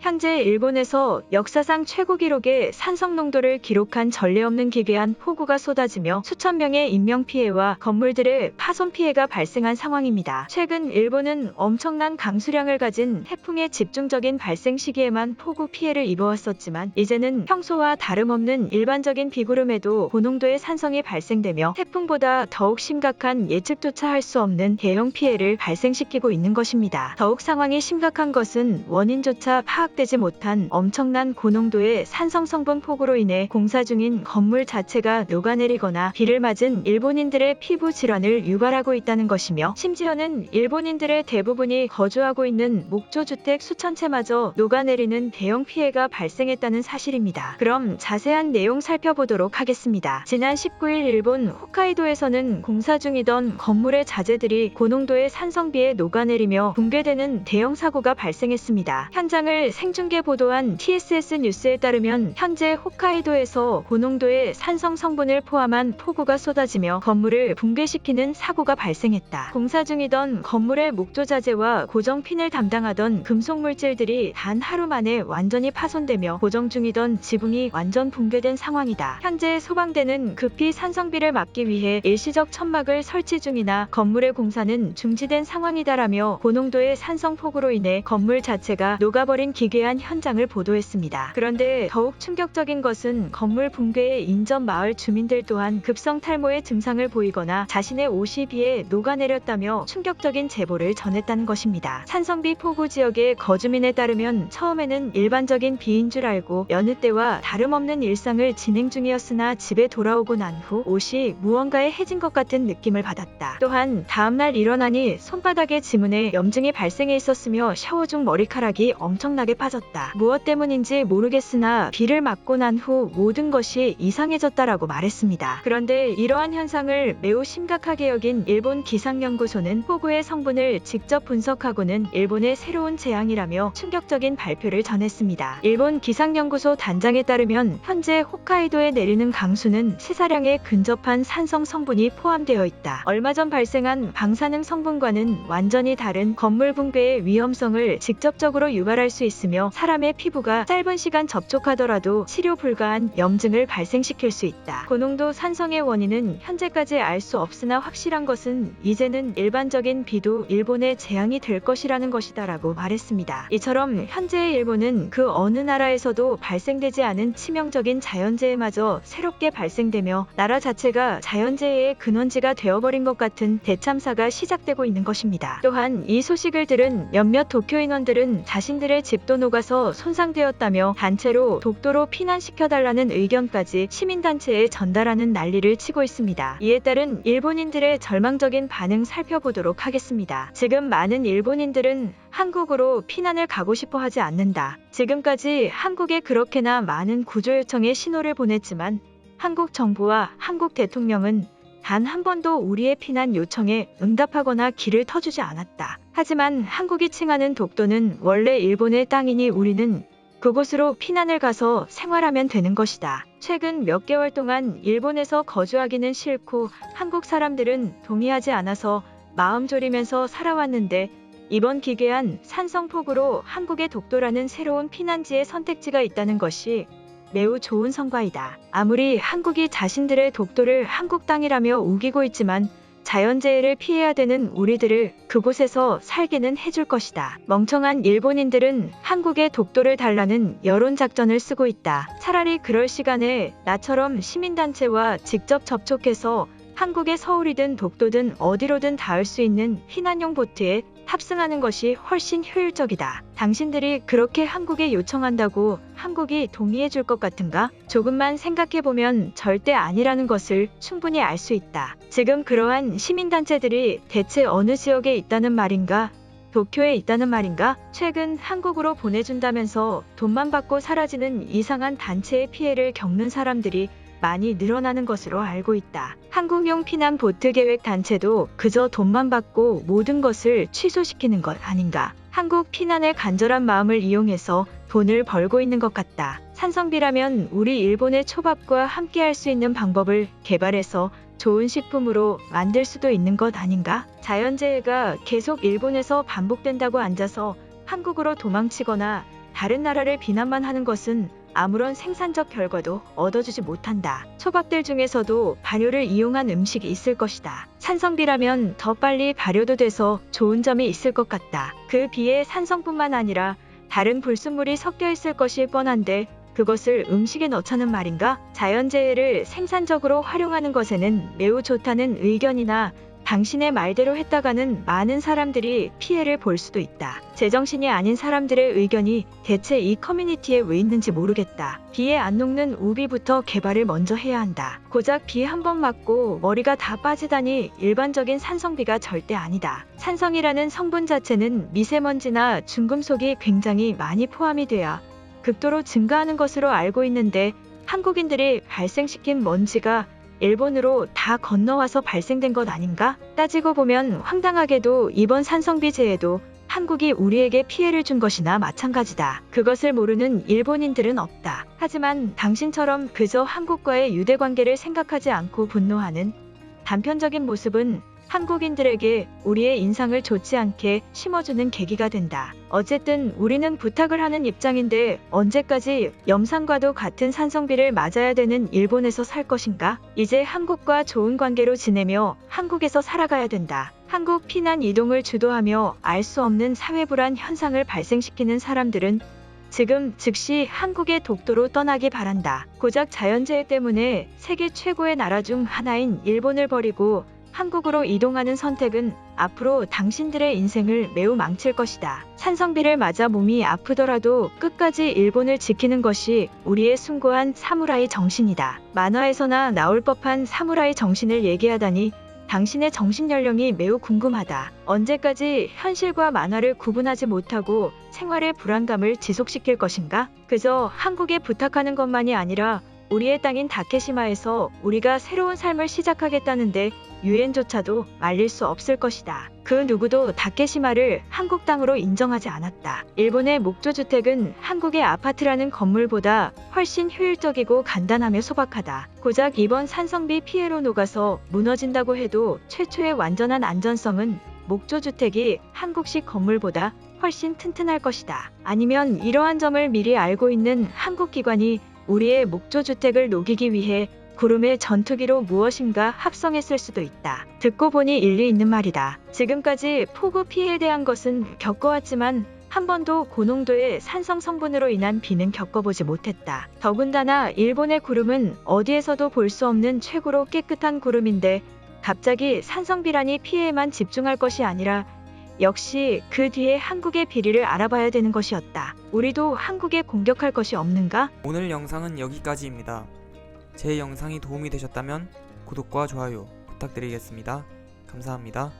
현재 일본에서 역사상 최고 기록의 산성 농도를 기록한 전례 없는 기괴한 폭우가 쏟아지며 수천 명의 인명피해와 건물들의 파손 피해가 발생한 상황입니다. 최근 일본은 엄청난 강수량을 가진 태풍의 집중적인 발생 시기에만 폭우 피해를 입어왔었지만 이제는 평소와 다름없는 일반적인 비구름에도 고농도의 산성이 발생되며 태풍보다 더욱 심각한 예측조차 할 수 없는 대형 피해를 발생시키고 있는 것입니다. 더욱 상황이 심각한 것은 원인조차 파악되지 못한 엄청난 고농도의 산성 성분 폭우로 인해 공사 중인 건물 자체가 녹아내리거나 비를 맞은 일본인들의 피부 질환을 유발하고 있다는 것이며 심지어는 일본인들의 대부분이 거주하고 있는 목조주택 수천 채마저 녹아내리는 대형 피해가 발생했다는 사실입니다. 그럼 자세한 내용 살펴보도록 하겠습니다. 지난 19일 일본 홋카이도에서는 공사 중이던 건물의 자재들이 고농도의 산성비에 녹아내리며 붕괴되는 대형 사고가 발생했습니다. 현장을 생중계 보도한 TSS 뉴스에 따르면 현재 홋카이도에서 고농도의 산성 성분을 포함한 폭우가 쏟아지며 건물을 붕괴시키는 사고가 발생했다. 공사 중이던 건물의 목조 자재와 고정핀을 담당하던 금속 물질들이 단 하루 만에 완전히 파손되며 고정 중이던 지붕이 완전 붕괴된 상황이다. 현재 소방대는 급히 산성비를 막기 위해 일시적 천막을 설치 중이나 건물의 공사는 중지된 상황이다라며 고농도의 산성 폭우로 인해 건물 자체가 녹아버린 기괴한 현장을 보도했습니다. 그런데 더욱 충격적인 것은 건물 붕괴의 인접 마을 주민들 또한 급성 탈모의 증상을 보이거나 자신의 옷이 비에 녹아내렸다며 충격적인 제보를 전했다는 것입니다. 산성비 폭우 지역의 거주민에 따르면 처음에는 일반적인 비인 줄 알고 여느 때와 다름없는 일상을 진행 중이었으나 집에 돌아오고 난 후 옷이 무언가에 해진 것 같은 느낌을 받았다. 또한 다음날 일어나니 손바닥에 지문에 염증이 발생해 있었으며 샤워 중 머리카락이 엄청나게 빠졌다. 무엇 때문인지 모르겠으나 비를 맞고 난 후 모든 것이 이상해졌다라고 말했습니다. 그런데 이러한 현상을 매우 심각하게 여긴 일본 기상연구소는 폭우의 성분을 직접 분석하고는 일본의 새로운 재앙이라며 충격적인 발표를 전했습니다. 일본 기상연구소 단장에 따르면 현재 홋카이도에 내리는 강수는 시사량에 근접한 산성 성분이 포함되어 있다. 얼마 전 발생한 방사능 성분과는 완전히 다른 건물 붕괴의 위험성을 직접적으로 유발할 수 있으며 사람의 피부가 짧은 시간 접촉하더라도 치료 불가한 염증을 발생시킬 수 있다. 고농도 산성의 원인은 현재까지 알 수 없으나 확실한 것은 이제는 일반적인 비도 일본의 재앙이 될 것이라는 것이다라고 말했습니다. 이처럼 현재의 일본은 그 어느 나라에서도 발생되지 않은 치명적인 자연재해마저 새롭게 발생되며 나라 자체가 자연재해의 근원지가 되어버린 것 같은 대참사가 시작되고 있는 것입니다. 또한 이 소식을 들은 몇몇 도쿄 인원들은 자신들의 집도 녹아서 손상되었다며 단체로 독도로 피난시켜달라는 의견까지 시민단체에 전달하는 난리를 치고 있습니다. 이에 따른 일본인들의 절망적인 반응 살펴보도록 하겠습니다. 지금 많은 일본인들은 한국으로 피난을 가고 싶어 하지 않는다. 지금까지 한국에 그렇게나 많은 구조 요청의 신호를 보냈지만 한국 정부와 한국 대통령은 단 한 번도 우리의 피난 요청에 응답하거나 길을 터주지 않았다. 하지만 한국이 칭하는 독도는 원래 일본의 땅이니 우리는 그곳으로 피난을 가서 생활하면 되는 것이다. 최근 몇 개월 동안 일본에서 거주하기는 싫고 한국 사람들은 동의하지 않아서 마음 졸이면서 살아왔는데 이번 기괴한 산성폭우로 한국의 독도라는 새로운 피난지의 선택지가 있다는 것이 매우 좋은 성과이다. 아무리 한국이 자신들의 독도를 한국 땅이라며 우기고 있지만 자연재해를 피해야 되는 우리들을 그곳에서 살게는 해줄 것이다. 멍청한 일본인들은 한국의 독도를 달라는 여론작전을 쓰고 있다. 차라리 그럴 시간에 나처럼 시민단체와 직접 접촉해서 한국의 서울이든 독도든 어디로든 닿을 수 있는 피난용 보트에 탑승하는 것이 훨씬 효율적이다. 당신들이 그렇게 한국에 요청한다고 한국이 동의해 줄 것 같은가? 조금만 생각해보면 절대 아니라는 것을 충분히 알 수 있다. 지금 그러한 시민단체들이 대체 어느 지역에 있다는 말인가? 도쿄에 있다는 말인가? 최근 한국으로 보내준다면서 돈만 받고 사라지는 이상한 단체의 피해를 겪는 사람들이 많이 늘어나는 것으로 알고 있다. 한국용 피난 보트 계획 단체도 그저 돈만 받고 모든 것을 취소시키는 것 아닌가? 한국 피난의 간절한 마음을 이용해서 돈을 벌고 있는 것 같다. 산성비라면 우리 일본의 초밥과 함께 할 수 있는 방법을 개발해서 좋은 식품으로 만들 수도 있는 것 아닌가? 자연재해가 계속 일본에서 반복된다고 앉아서 한국으로 도망치거나 다른 나라를 비난만 하는 것은 아무런 생산적 결과도 얻어주지 못한다. 초밥들 중에서도 발효를 이용한 음식이 있을 것이다. 산성비라면 더 빨리 발효도 돼서 좋은 점이 있을 것 같다. 그 비에 산성뿐만 아니라 다른 불순물이 섞여 있을 것이 뻔한데 그것을 음식에 넣자는 말인가? 자연재해를 생산적으로 활용하는 것에는 매우 좋다는 의견이나 당신의 말대로 했다가는 많은 사람들이 피해를 볼 수도 있다. 제정신이 아닌 사람들의 의견이 대체 이 커뮤니티에 왜 있는지 모르겠다. 비에 안 녹는 우비부터 개발을 먼저 해야 한다. 고작 비 한 번 맞고 머리가 다 빠지다니 일반적인 산성비가 절대 아니다. 산성이라는 성분 자체는 미세먼지나 중금속이 굉장히 많이 포함이 돼야 극도로 증가하는 것으로 알고 있는데 한국인들이 발생시킨 먼지가 일본으로 다 건너와서 발생된 것 아닌가? 따지고 보면 황당하게도 이번 산성비재해도 한국이 우리에게 피해를 준 것이나 마찬가지다. 그것을 모르는 일본인들은 없다. 하지만 당신처럼 그저 한국과의 유대관계를 생각하지 않고 분노하는 단편적인 모습은 한국인들에게 우리의 인상을 좋지 않게 심어주는 계기가 된다. 어쨌든 우리는 부탁을 하는 입장인데 언제까지 염산과도 같은 산성비를 맞아야 되는 일본에서 살 것인가? 이제 한국과 좋은 관계로 지내며 한국에서 살아가야 된다. 한국 피난 이동을 주도하며 알 수 없는 사회불안 현상을 발생시키는 사람들은 지금 즉시 한국의 독도로 떠나기 바란다. 고작 자연재해 때문에 세계 최고의 나라 중 하나인 일본을 버리고 한국으로 이동하는 선택은 앞으로 당신들의 인생을 매우 망칠 것이다. 산성비를 맞아 몸이 아프더라도 끝까지 일본을 지키는 것이 우리의 숭고한 사무라이 정신이다. 만화에서나 나올 법한 사무라이 정신을 얘기하다니 당신의 정신 연령이 매우 궁금하다. 언제까지 현실과 만화를 구분하지 못하고 생활의 불안감을 지속시킬 것인가? 그저 한국에 부탁하는 것만이 아니라 우리의 땅인 다케시마에서 우리가 새로운 삶을 시작하겠다는데 유엔조차도 말릴 수 없을 것이다. 그 누구도 다케시마를 한국 땅으로 인정하지 않았다. 일본의 목조주택은 한국의 아파트라는 건물보다 훨씬 효율적이고 간단하며 소박하다. 고작 이번 산성비 피해로 녹아서 무너진다고 해도 최초의 완전한 안전성은 목조주택이 한국식 건물보다 훨씬 튼튼할 것이다. 아니면 이러한 점을 미리 알고 있는 한국 기관이 우리의 목조주택을 녹이기 위해 구름의 전투기로 무엇인가 합성했을 수도 있다. 듣고 보니 일리 있는 말이다. 지금까지 폭우 피해에 대한 것은 겪어왔지만 한 번도 고농도의 산성 성분으로 인한 비는 겪어보지 못했다. 더군다나 일본의 구름은 어디에서도 볼 수 없는 최고로 깨끗한 구름인데 갑자기 산성비라니 피해에만 집중할 것이 아니라 역시 그 뒤에 한국의 비리를 알아봐야 되는 것이었다. 우리도 한국에 공격할 것이 없는가? 오늘 영상은 여기까지입니다. 제 영상이 도움이 되셨다면 구독과 좋아요 부탁드리겠습니다. 감사합니다.